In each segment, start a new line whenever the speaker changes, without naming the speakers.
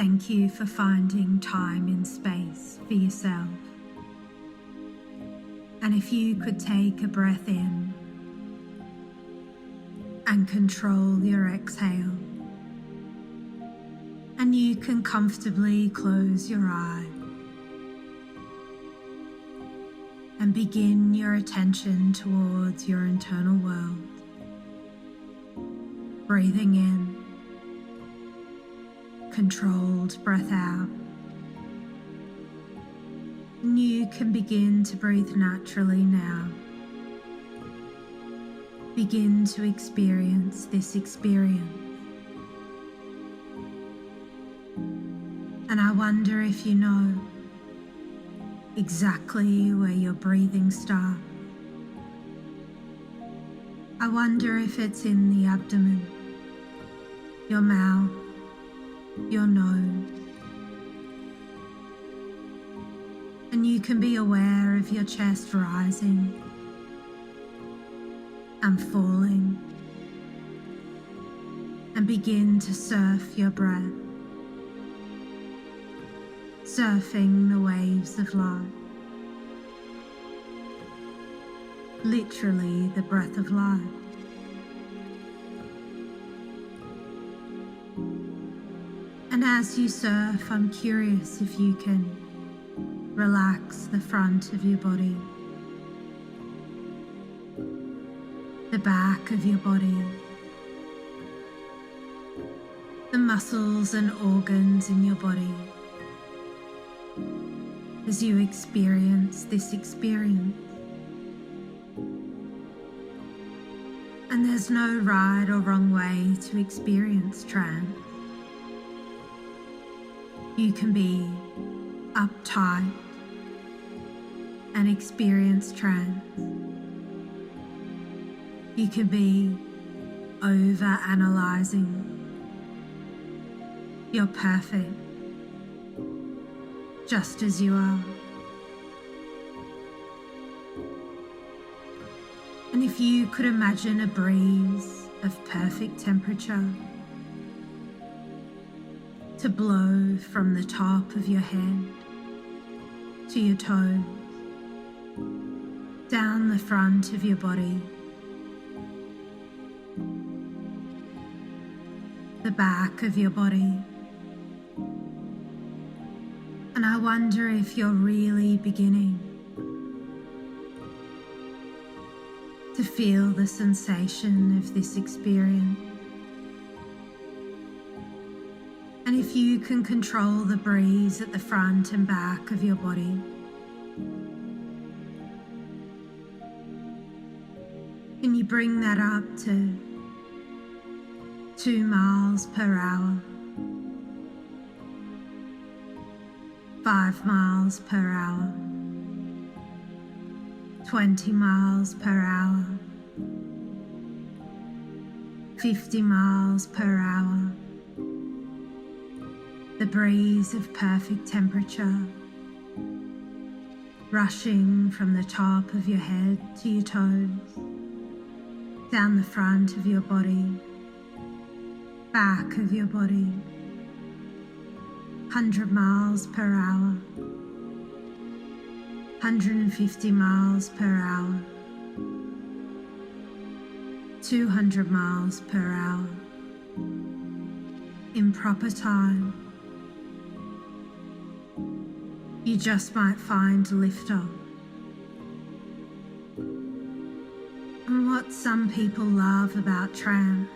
Thank you for finding time and space for yourself. And if you could take a breath in and control your exhale, and you can comfortably close your eye and begin your attention towards your internal world. Breathing in, controlled breath out. And you can begin to breathe naturally now. Begin to experience this experience. And I wonder if you know exactly where your breathing starts. I wonder if it's in the abdomen, your mouth, your nose. And you can be aware of your chest rising and falling, and begin to surf your breath, surfing the waves of life. Literally the breath of life. And as you surf, I'm curious if you can relax the front of your body, the back of your body, the muscles and organs in your body as you experience this experience. And there's no right or wrong way to experience trance. You can be uptight and experience trance. You can be over-analyzing. You're perfect, just as you are. And if you could imagine a breeze of perfect temperature to blow from the top of your head to your toes, down the front of your body, the back of your body. And I wonder if you're really beginning to feel the sensation of this experience. And if you can control the breeze at the front and back of your body, can you bring that up to 2 miles per hour, 5 miles per hour, 20 miles per hour, 50 miles per hour? The breeze of perfect temperature rushing from the top of your head to your toes, down the front of your body, back of your body, 100 miles per hour, 150 miles per hour, 200 miles per hour, in proper time. You just might find liftoff. And what some people love about trance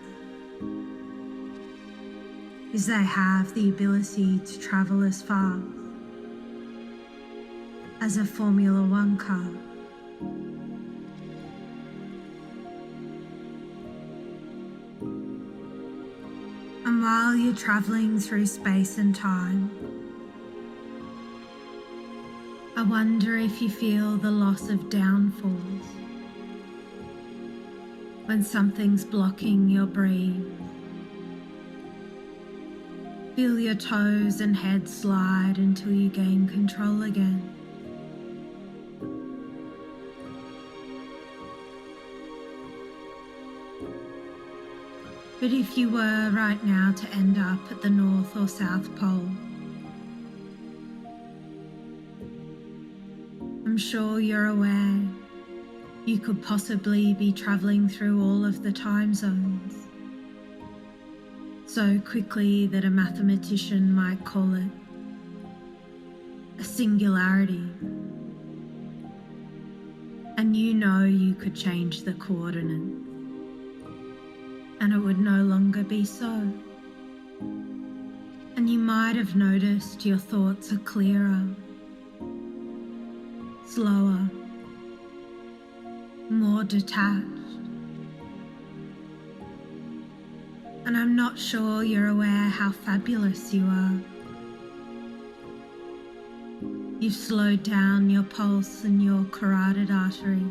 is they have the ability to travel as fast as a Formula One car. And while you're traveling through space and time, I wonder if you feel the loss of downfalls when something's blocking your breath. Feel your toes and head slide until you gain control again. But if you were right now to end up at the North or South Pole, I'm sure you're aware you could possibly be travelling through all of the time zones so quickly that a mathematician might call it a singularity. And you know you could change the coordinates, and it would no longer be so. And you might have noticed your thoughts are clearer, slower, more detached. And I'm not sure you're aware how fabulous you are. You've slowed down your pulse and your carotid artery.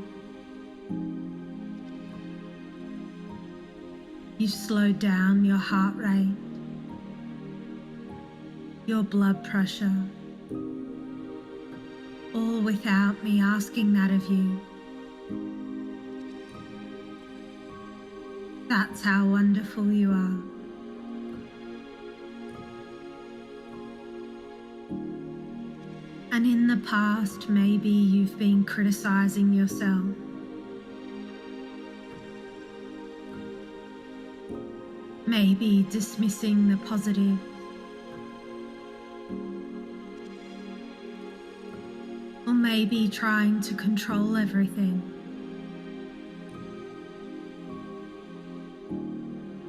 You've slowed down your heart rate, your blood pressure, all without me asking that of you. That's how wonderful you are. And in the past, maybe you've been criticizing yourself. Maybe dismissing the positive. Or maybe trying to control everything.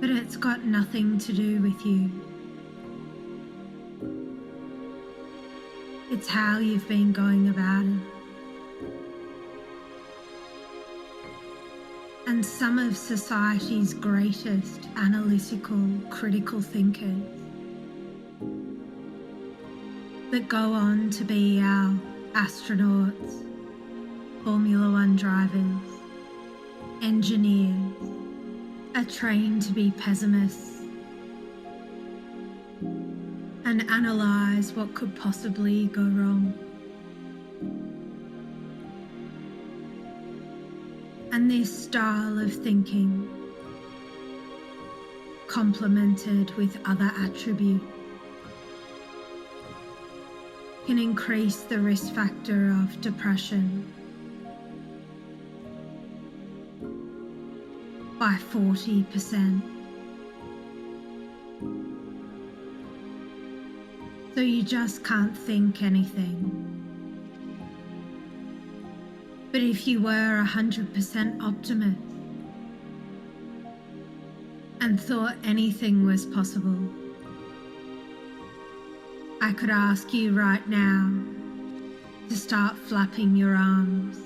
But it's got nothing to do with you. It's how you've been going about it. And some of society's greatest analytical, critical thinkers that go on to be our astronauts, Formula One drivers, engineers, are trained to be pessimists and analyse what could possibly go wrong. And this style of thinking, complemented with other attributes, can increase the risk factor of depression by 40%. So you just can't think anything. But if you were 100% optimist and thought anything was possible, I could ask you right now to start flapping your arms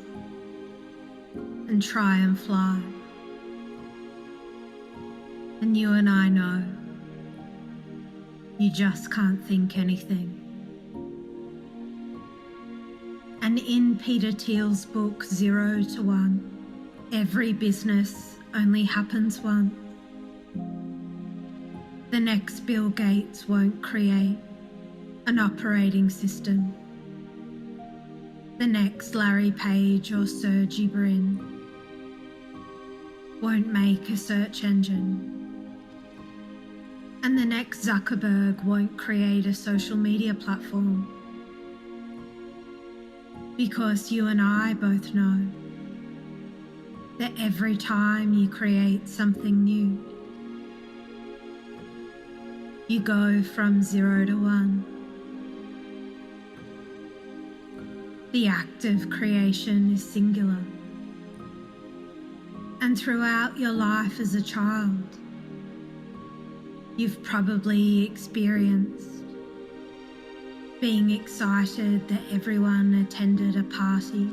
and try and fly. And you and I know you just can't think anything. And in Peter Thiel's book 0 to 1, every business only happens once. The next Bill Gates won't create an operating system. The next Larry Page or Sergey Brin won't make a search engine. And the next Zuckerberg won't create a social media platform. Because you and I both know that every time you create something new, you go from 0 to 1. The act of creation is singular. And throughout your life as a child, you've probably experienced being excited that everyone attended a party.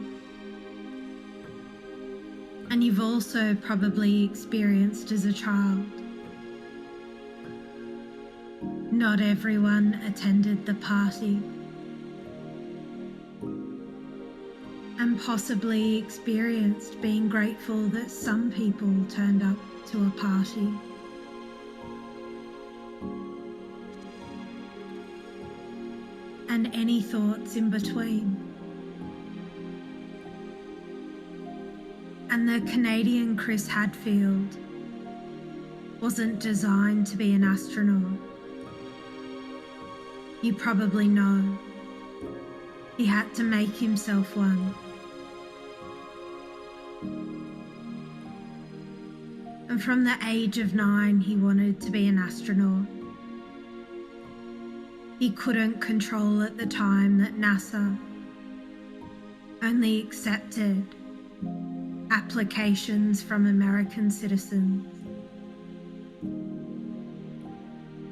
And you've also probably experienced as a child, not everyone attended the party. And possibly experienced being grateful that some people turned up to a party. And any thoughts in between. And the Canadian Chris Hadfield wasn't designed to be an astronaut. You probably know. He had to make himself one. And from the age of 9, he wanted to be an astronaut. He couldn't control at the time that NASA only accepted applications from American citizens.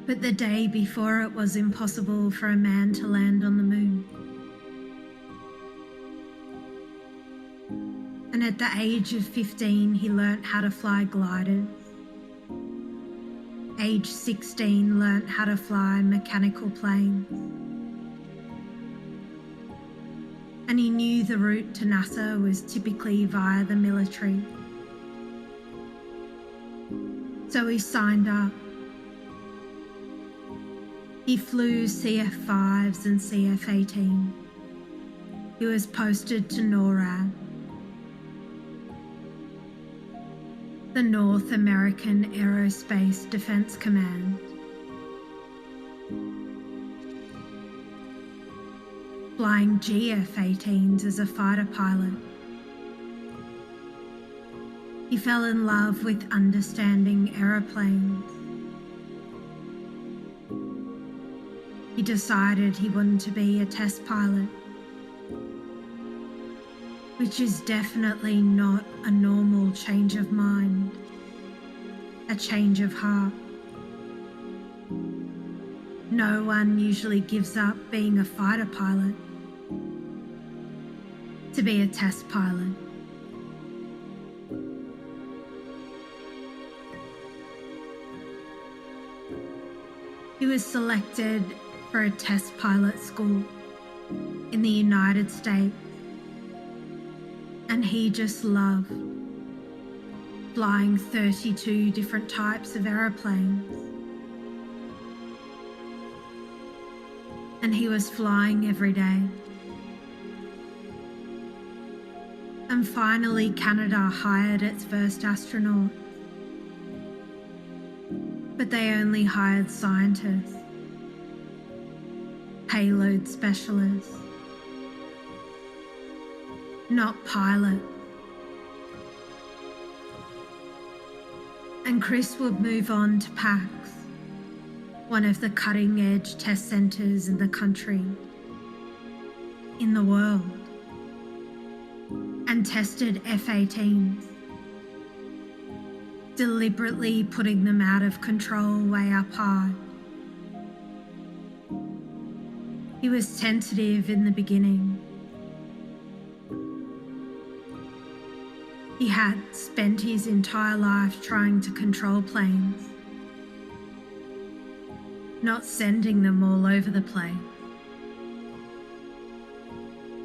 But the day before, it was impossible for a man to land on the moon. And at the age of 15, he learnt how to fly gliders. Age 16, learnt how to fly mechanical planes. And he knew the route to NASA was typically via the military. So he signed up. He flew CF-5s and CF-18. He was posted to NORAD, the North American Aerospace Defense Command. Flying GF-18s as a fighter pilot. He fell in love with understanding aeroplanes. He decided he wanted to be a test pilot, which is definitely not a normal change of mind, a change of heart. No one usually gives up being a fighter pilot to be a test pilot. He was selected for a test pilot school in the United States, and he just loved flying 32 different types of aeroplanes. And he was flying every day. And finally, Canada hired its first astronaut. But they only hired scientists, payload specialists, not pilots. And Chris would move on to PAX, one of the cutting-edge test centres in the country, in the world, and tested F-18s, deliberately putting them out of control way up high. He was tentative in the beginning. He had spent his entire life trying to control planes, not sending them all over the place.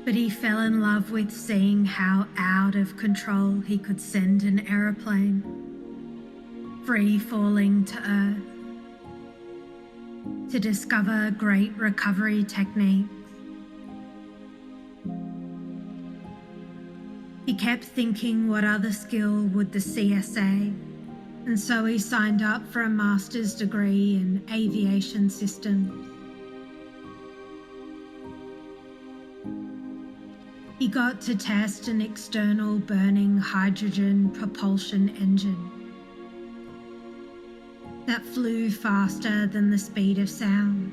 But he fell in love with seeing how out of control he could send an aeroplane, free falling to Earth, to discover great recovery techniques. He kept thinking, what other skill would the CSA? And so he signed up for a master's degree in aviation systems. He got to test an external burning hydrogen propulsion engine that flew faster than the speed of sound.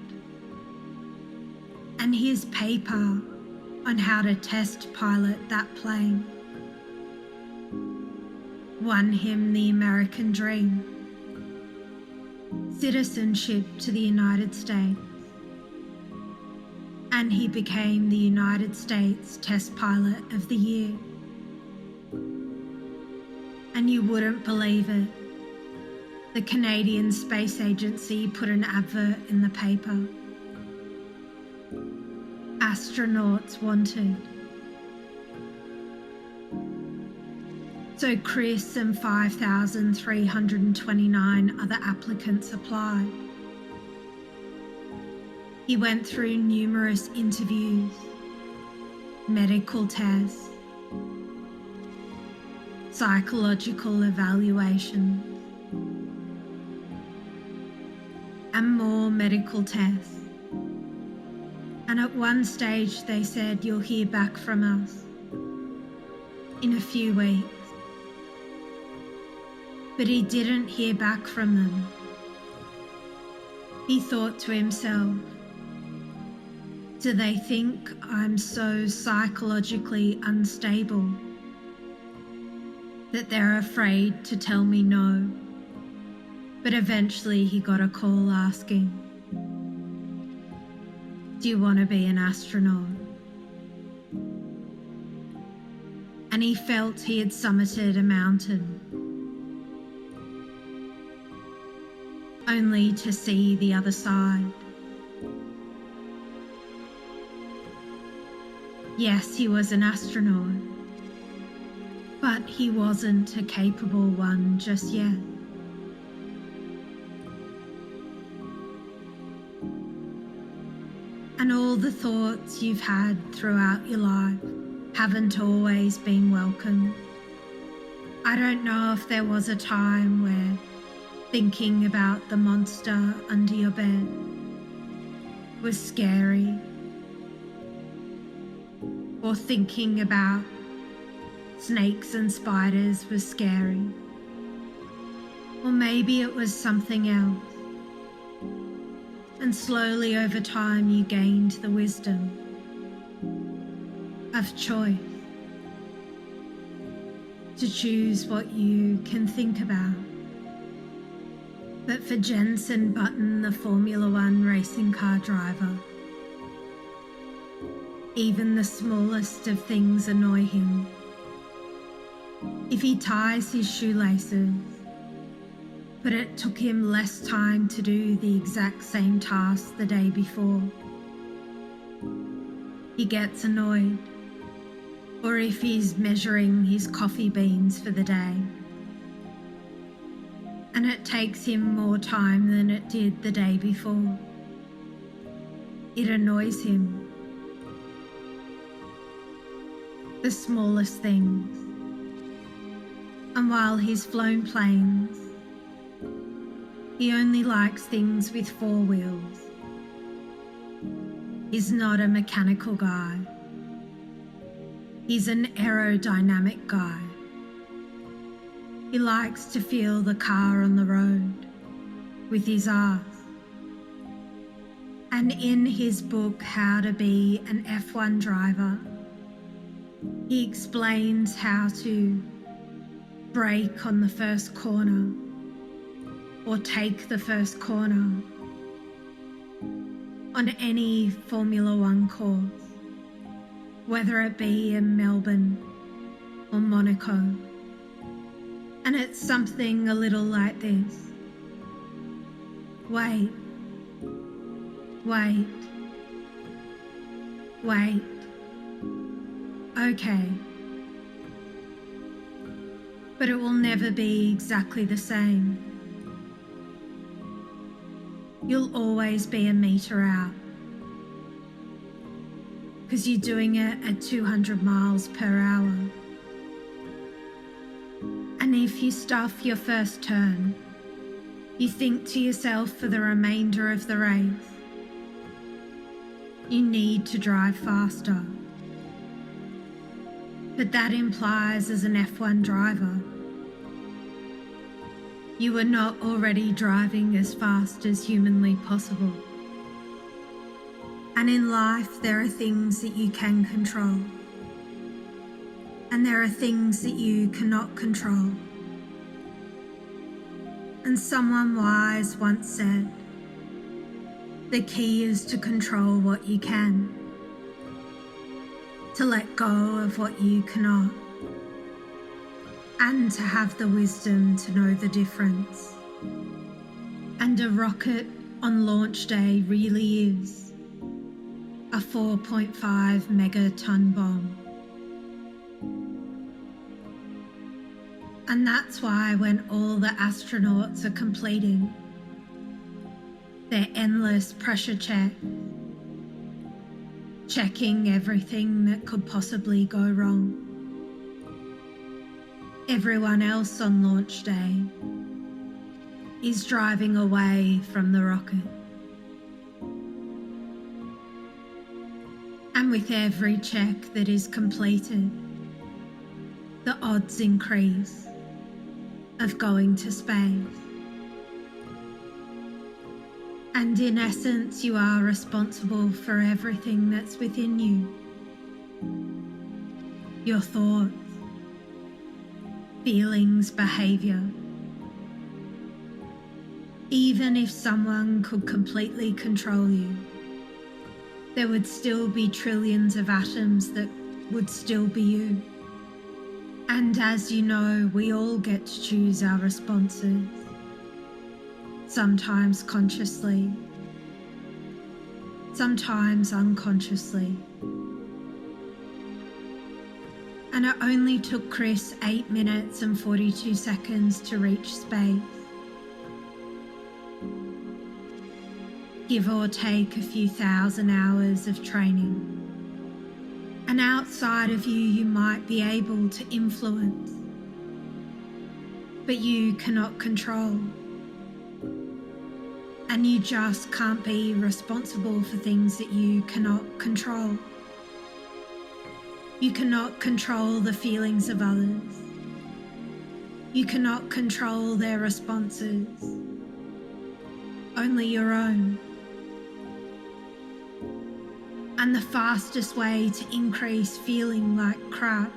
And his paper on how to test pilot that plane won him the American dream, citizenship to the United States, and he became the United States Test Pilot of the Year. And you wouldn't believe it, the Canadian Space Agency put an advert in the paper. Astronauts wanted. So Chris and 5,329 other applicants applied. He went through numerous interviews, medical tests, psychological evaluations, and more medical tests. And at one stage they said, "You'll hear back from us in a few weeks." But he didn't hear back from them. He thought to himself, "Do they think I'm so psychologically unstable that they're afraid to tell me no?" But eventually he got a call asking, "Do you want to be an astronaut?" And he felt he had summited a mountain, only to see the other side. Yes, he was an astronaut, but he wasn't a capable one just yet. And all the thoughts you've had throughout your life haven't always been welcome. I don't know if there was a time where thinking about the monster under your bed was scary, or thinking about snakes and spiders was scary, or maybe it was something else. And slowly over time you gained the wisdom of choice to choose what you can think about. But for Jensen Button, the Formula One racing car driver, even the smallest of things annoy him. If he ties his shoelaces, but it took him less time to do the exact same task the day before, he gets annoyed. Or if he's measuring his coffee beans for the day, and it takes him more time than it did the day before, it annoys him. The smallest things. And while he's flown planes, he only likes things with 4 wheels. He's not a mechanical guy. He's an aerodynamic guy. He likes to feel the car on the road with his ass. And in his book, How to Be an F1 Driver, he explains how to brake on the first corner or take the first corner on any Formula One course, whether it be in Melbourne or Monaco. And it's something a little like this. Wait, wait, wait. Okay. But it will never be exactly the same. You'll always be a meter out, because you're doing it at 200 miles per hour. And if you stuff your first turn, you think to yourself for the remainder of the race, you need to drive faster. But that implies, as an F1 driver, you are not already driving as fast as humanly possible. And in life, there are things that you can control, and there are things that you cannot control. And someone wise once said, the key is to control what you can, to let go of what you cannot, and to have the wisdom to know the difference. And a rocket on launch day really is a 4.5 megaton bomb. And that's why when all the astronauts are completing their endless pressure check, checking everything that could possibly go wrong, everyone else on launch day is driving away from the rocket. And with every check that is completed, the odds increase of going to space. And in essence, you are responsible for everything that's within you. Your thoughts, feelings, behavior. Even if someone could completely control you, there would still be trillions of atoms that would still be you. And as you know, we all get to choose our responses, sometimes consciously, sometimes unconsciously. And it only took Chris 8 minutes and 42 seconds to reach space. Give or take a few thousand hours of training. And outside of you, you might be able to influence, but you cannot control. And you just can't be responsible for things that you cannot control. You cannot control the feelings of others. You cannot control their responses, only your own. And the fastest way to increase feeling like crap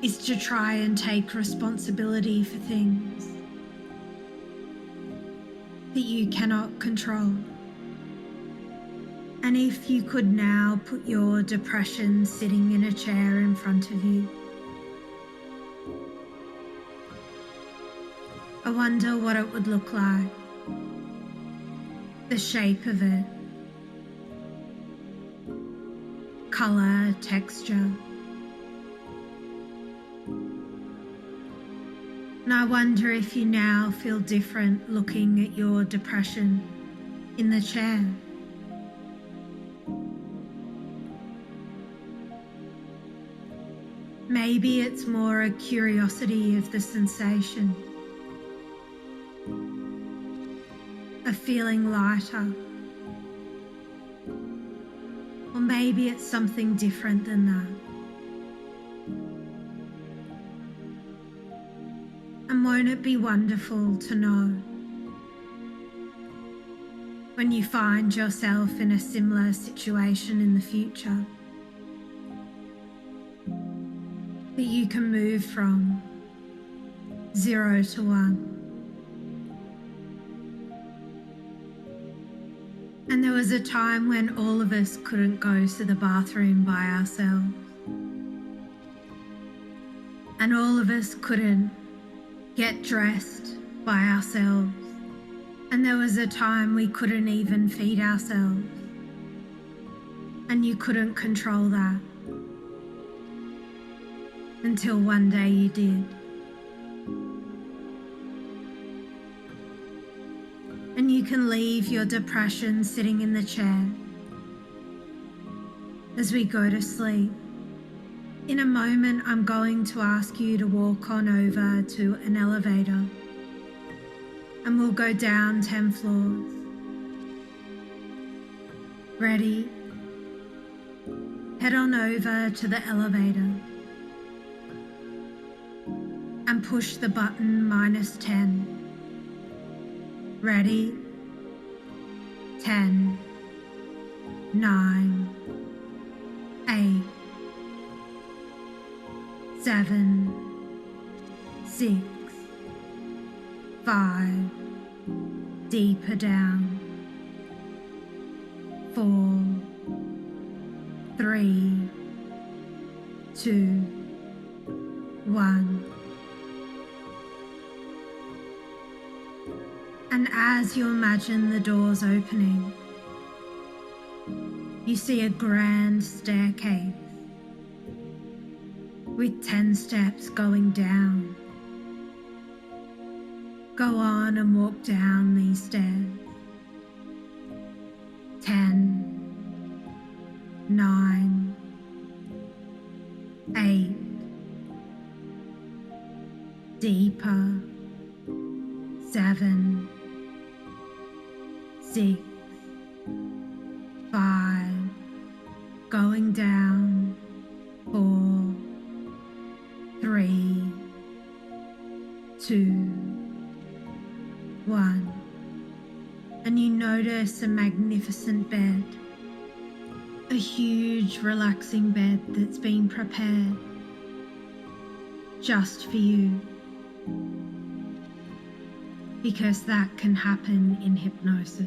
is to try and take responsibility for things that you cannot control. And if you could now put your depression sitting in a chair in front of you, I wonder what it would look like. The shape of it, colour, texture. And I wonder if you now feel different looking at your depression in the chair. Maybe it's more a curiosity of the sensation, of feeling lighter. Or maybe it's something different than that. And won't it be wonderful to know when you find yourself in a similar situation in the future that you can move from 0 to 1. And there was a time when all of us couldn't go to the bathroom by ourselves. And all of us couldn't get dressed by ourselves. And there was a time we couldn't even feed ourselves. And you couldn't control that. Until one day you did. And you can leave your depression sitting in the chair as we go to sleep. In a moment, I'm going to ask you to walk on over to an elevator and we'll go down 10 floors. Ready? Head on over to the elevator and push the button -10. Ready? 10, 9, 8, 7, 6, 5, deeper down, 4, 3, 2, 1. And as you imagine the doors opening, you see a grand staircase with 10 steps going down. Go on and walk down these stairs. 10, 9, 8, deeper. 7, 6, 5, going down. 4, 3, 2, 1. And you notice a magnificent bed, a huge relaxing bed that's been prepared just for you, because that can happen in hypnosis.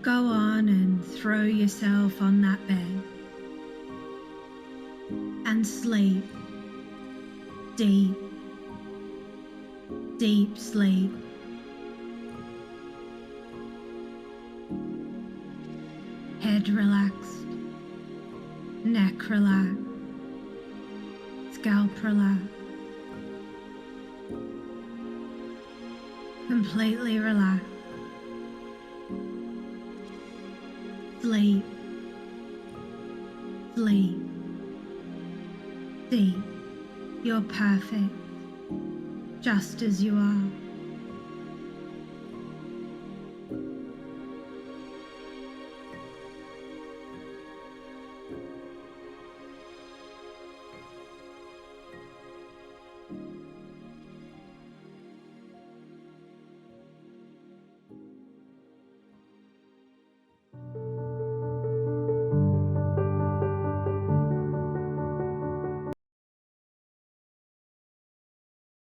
Go on and throw yourself on that bed and sleep deep, deep sleep. Head relaxed, neck relaxed, scalp relaxed, completely relaxed. Sleep, sleep, deep. You're perfect, just as you are.